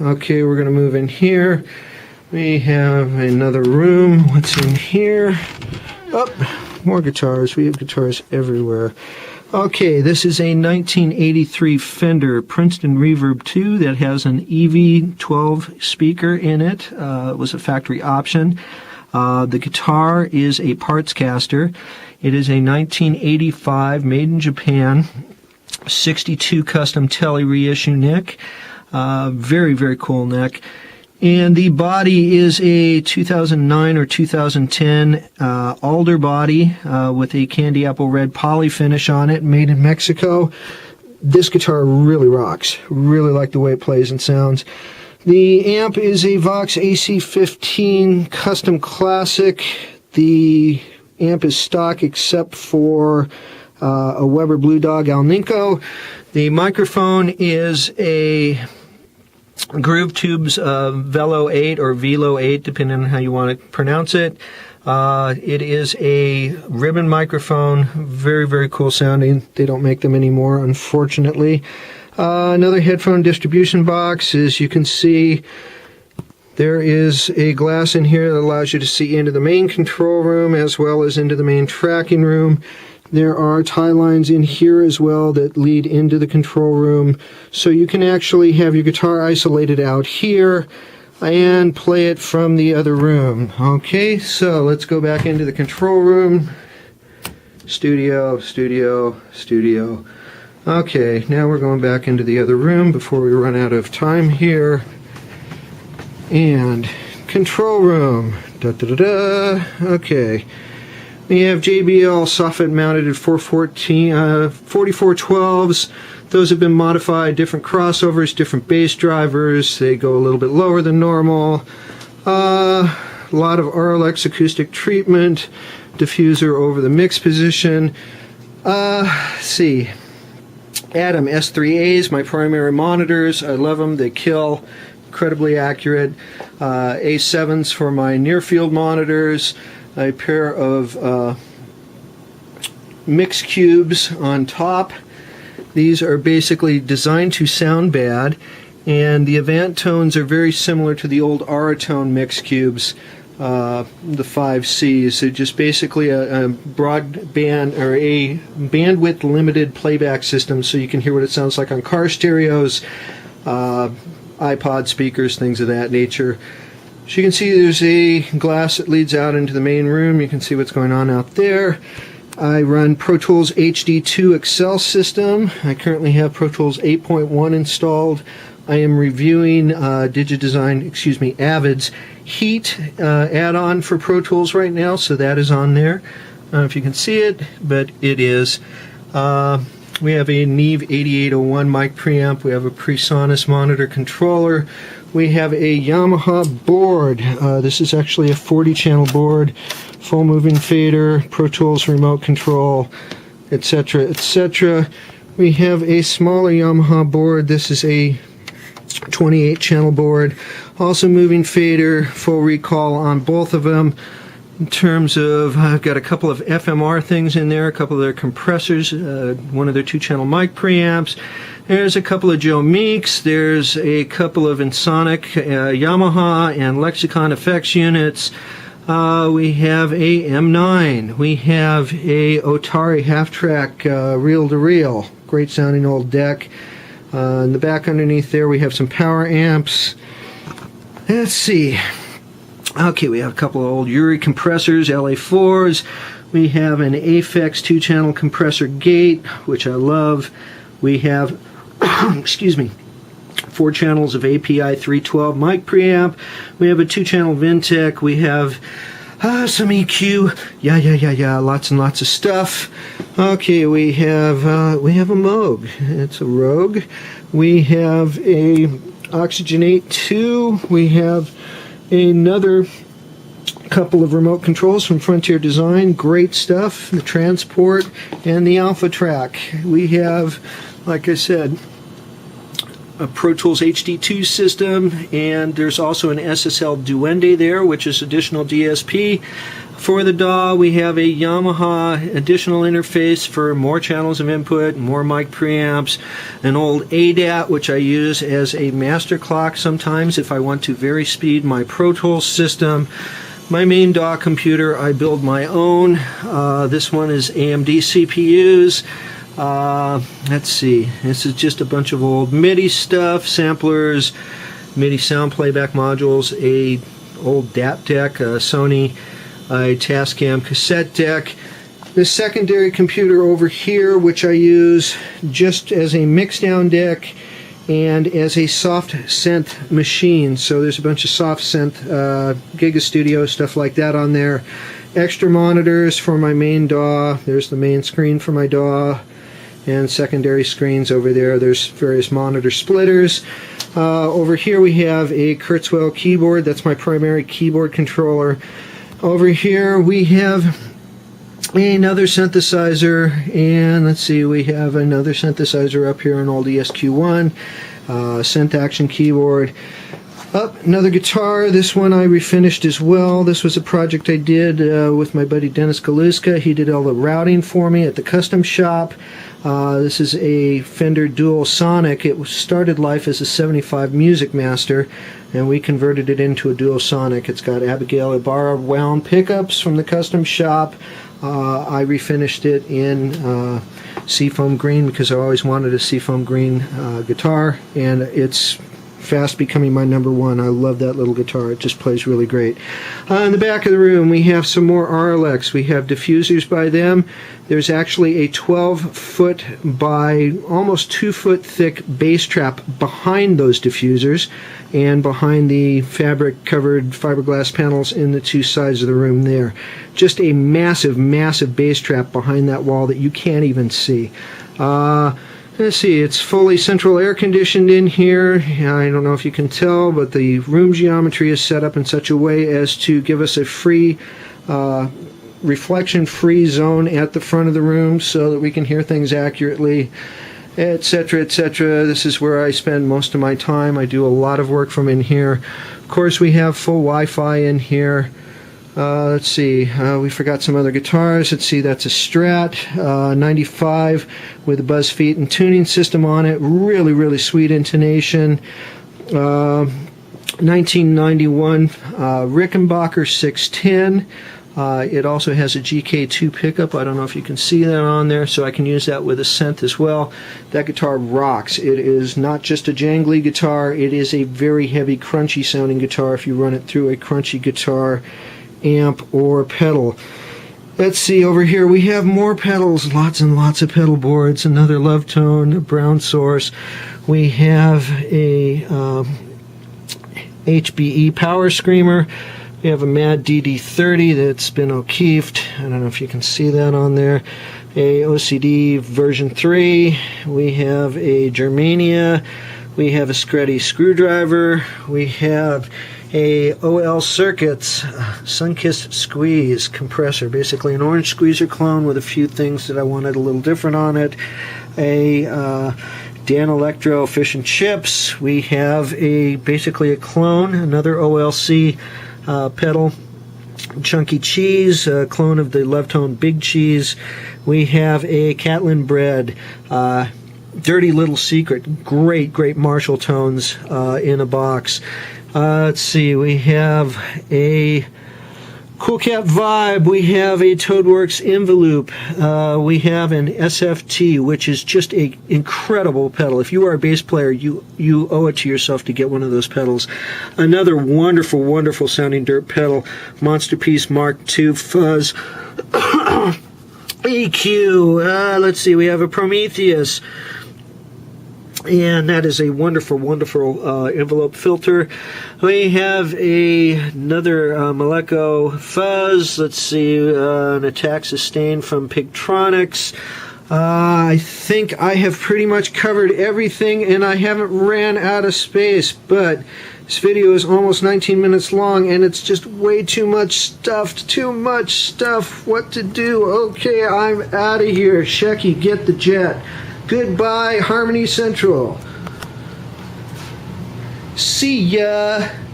Okay, we're going to move in here. We have another room. What's in here? Oh, more guitars. We have guitars everywhere. Okay, this is a 1983 Fender Princeton Reverb 2 that has an EV12 speaker in it. It was a factory option. The guitar is a parts caster. It is a 1985 made in Japan 62 custom Tele reissue neck. Very, very cool neck. And the body is a 2009 or 2010 alder body with a candy apple red poly finish on it, made in Mexico. This guitar really rocks. Really like the way it plays and sounds. The amp is a Vox AC15 Custom Classic. The amp is stock except for a Weber Blue Dog Alnico. The microphone is a Groove Tubes Velo 8 or Velo 8, depending on how you want to pronounce it. It is a ribbon microphone, very, very cool sounding. They don't make them anymore, unfortunately. Another headphone distribution box. As you can see, there is a glass in here that allows you to see into the main control room as well as into the main tracking room. There are tie lines in here as well that lead into the control room, so you can actually have your guitar isolated out here and play it from the other room. Okay, so let's go back into the control room. Studio, studio, studio. Okay, now we're going back into the other room before we run out of time here. And control room. Da da da da. Okay. We have JBL soffit mounted at 4412s. Those have been modified, different crossovers, different bass drivers. They go a little bit lower than normal. A lot of RLX acoustic treatment, diffuser over the mix position. Let's see. Adam S3As, my primary monitors. I love them. They kill. Incredibly accurate. A7s for my near field monitors. A pair of mix cubes on top. These are basically designed to sound bad, and the Avant tones are very similar to the old Auratone mix cubes, the 5Cs. They're just basically a broadband or a bandwidth limited playback system, so you can hear what it sounds like on car stereos, iPod speakers, things of that nature. So you can see there's a glass that leads out into the main room. You can see what's going on out there. I run Pro Tools HD2 Excel system. I currently have Pro Tools 8.1 installed. I am reviewing Avid's Heat add-on for Pro Tools right now, so that is on there. I don't know if you can see it, but it is. We have a Neve 8801 mic preamp. We have a PreSonus monitor controller. We have a Yamaha board. This is actually a 40-channel board, full moving fader, Pro Tools remote control, etc., etc. We have a smaller Yamaha board. This is a 28-channel board, also moving fader, full recall on both of them. In terms of, I've got a couple of FMR things in there, a couple of their compressors, one of their 2-channel mic preamps. There's a couple of Joe Meeks. There's a couple of Ensoniq Yamaha and Lexicon effects units. We have a M9. We have a Otari half-track reel-to-reel. Great sounding old deck. In the back underneath there we have some power amps. Let's see. Okay, we have a couple of old Yuri compressors, LA4s. We have an Aphex 2-channel compressor gate, which I love. We have, excuse me, 4 channels of API 312 mic preamp. We have a 2-channel Vintech. We have some EQ. Yeah, lots and lots of stuff. Okay, we have a Moog. It's a Rogue. We have a Oxygenate 2. We have another couple of remote controls from Frontier Design. Great stuff. The Transport and the Alpha Track. We have, like I said, a Pro Tools HD2 system, and there's also an SSL Duende there, which is additional DSP. For the DAW, we have a Yamaha additional interface for more channels of input, more mic preamps, an old ADAT, which I use as a master clock sometimes if I want to vary speed my Pro Tools system. My main DAW computer, I build my own. This one is AMD CPUs. Let's see, this is just a bunch of old MIDI stuff, samplers, MIDI sound playback modules, a old DAT deck, a Sony a Tascam cassette deck. The secondary computer over here, which I use just as a mixdown deck and as a soft synth machine. So there's a bunch of soft synth, Giga Studio, stuff like that on there. Extra monitors for my main DAW. There's the main screen for my DAW, and secondary screens over there. There's various monitor splitters. Over here we have a Kurzweil keyboard. That's my primary keyboard controller. Over here we have another synthesizer, and let's see, we have another synthesizer up here, an old ESQ1, Synth Action keyboard. Up, another guitar. This one I refinished as well. This was a project I did with my buddy Dennis Galuska. He did all the routing for me at the custom shop. This is a Fender Dual Sonic. It started life as a 75 Music Master, and we converted it into a Dual Sonic. It's got Abigail Ibarra wound pickups from the custom shop. I refinished it in Seafoam Green because I always wanted a Seafoam Green guitar, and it's fast becoming my number one. I love that little guitar. It just plays really great. In the back of the room we have some more RLX. We have diffusers by them. There's actually a 12-foot by almost 2-foot thick bass trap behind those diffusers and behind the fabric covered fiberglass panels in the two sides of the room there. Just a massive, massive bass trap behind that wall that you can't even see. Let's see, it's fully central air conditioned in here. I don't know if you can tell, but the room geometry is set up in such a way as to give us a free, reflection-free zone at the front of the room so that we can hear things accurately, etc., etc. This is where I spend most of my time. I do a lot of work from in here. Of course, we have full Wi-Fi in here. Let's see, we forgot some other guitars. Let's see, that's a Strat 95 with a Buzz Feet and tuning system on it. Really, really sweet intonation. 1991 Rickenbacker 610. It also has a GK2 pickup. I don't know if you can see that on there, so I can use that with a synth as well. That guitar rocks. It is not just a jangly guitar, it is a very heavy, crunchy sounding guitar if you run it through a crunchy guitar amp or pedal. Let's see, over here we have more pedals, lots and lots of pedal boards, another Love Tone, a Brown Source. We have a HBE Power Screamer. We have a Mad DD30 that's been O'Keeffed. I don't know if you can see that on there. A OCD version 3. We have a Germania. We have a Screddy screwdriver. We have a OL Circuits Sunkissed Squeeze compressor, basically an orange squeezer clone with a few things that I wanted a little different on it. A Danelectro Fish and Chips. We have basically a clone, another OLC pedal. Chunky Cheese, a clone of the Love Tone Big Cheese. We have a Catlin Bread, Dirty Little Secret, great Marshall tones in a box. Let's see, we have a Cool Cat Vibe, we have a Toadworks Envelope, we have an SFT, which is just an incredible pedal. If you are a bass player, you owe it to yourself to get one of those pedals. Another wonderful sounding dirt pedal, Monster Piece Mark II Fuzz. EQ, let's see, we have a Prometheus, and that is a wonderful envelope filter. We have another Maleko Fuzz. Let's see, an Attack Sustain from Pigtronics. I think I have pretty much covered everything, and I haven't ran out of space, but this video is almost 19 minutes long, and it's just way too much stuff. What to do? Okay, I'm out of here. Shecky, get the jet. Goodbye, Harmony Central. See ya.